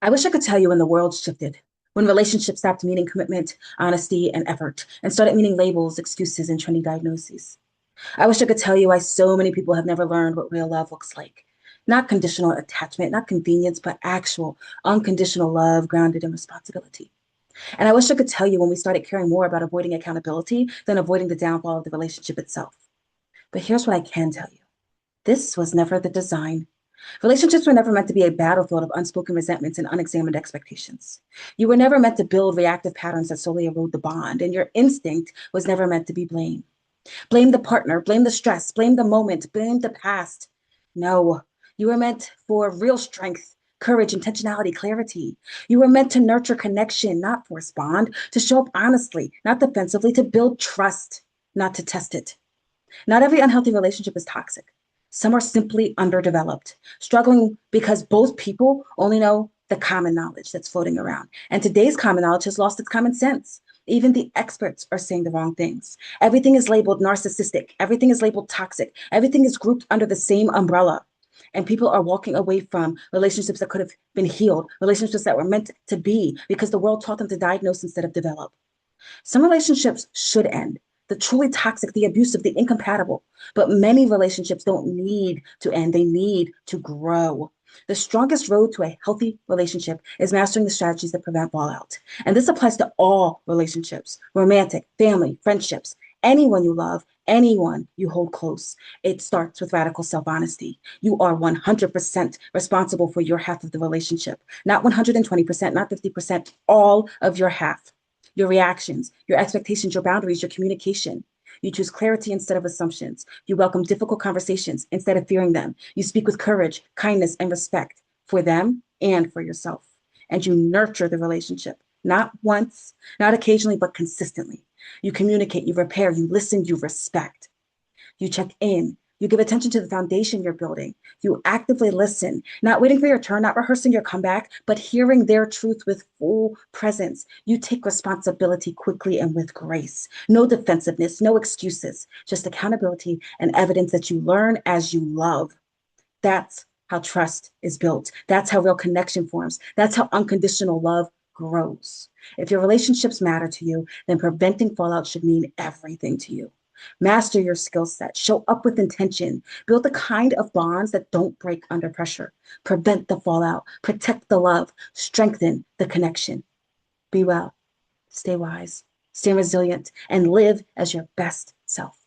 I wish I could tell you when the world shifted, when relationships stopped meaning commitment, honesty, and effort, and started meaning labels, excuses, and trendy diagnoses. I wish I could tell you why so many people have never learned what real love looks like. Not conditional attachment, not convenience, but actual unconditional love grounded in responsibility. And I wish I could tell you when we started caring more about avoiding accountability than avoiding the downfall of the relationship itself. But here's what I can tell you. This was never the design. Relationships were never meant to be a battlefield of unspoken resentments and unexamined expectations. You were never meant to build reactive patterns that solely erode the bond, and your instinct was never meant to be blame. Blame the partner, blame the stress, blame the moment, blame the past. No, you were meant for real strength, courage, intentionality, clarity. You were meant to nurture connection, not force bond, to show up honestly, not defensively, to build trust, not to test it. Not every unhealthy relationship is toxic. Some are simply underdeveloped, struggling because both people only know the common knowledge that's floating around. And today's common knowledge has lost its common sense. Even the experts are saying the wrong things. Everything is labeled narcissistic. Everything is labeled toxic. Everything is grouped under the same umbrella. And people are walking away from relationships that could have been healed, relationships that were meant to be because the world taught them to diagnose instead of develop. Some relationships should end. The truly toxic, the abusive, the incompatible. But many relationships don't need to end, they need to grow. The strongest road to a healthy relationship is mastering the strategies that prevent fallout. And this applies to all relationships romantic, family, friendships, anyone you love, anyone you hold close. It starts with radical self honesty. You are 100% responsible for your half of the relationship, not 120%, not 50%, all of your half. Your reactions, your expectations, your boundaries, your communication. You choose clarity instead of assumptions. You welcome difficult conversations instead of fearing them. You speak with courage, kindness, and respect for them and for yourself. And you nurture the relationship, not once, not occasionally, but consistently. You communicate, you repair, you listen, you respect. You check in. You give attention to the foundation you're building. You actively listen, not waiting for your turn, not rehearsing your comeback, but hearing their truth with full presence. You take responsibility quickly and with grace. No defensiveness, no excuses, just accountability and evidence that you learn as you love. That's how trust is built. That's how real connection forms. That's how unconditional love grows. If your relationships matter to you, then preventing fallout should mean everything to you. Master your skill set, show up with intention, build the kind of bonds that don't break under pressure, prevent the fallout, protect the love, strengthen the connection. Be well, stay wise, stay resilient, and live as your best self.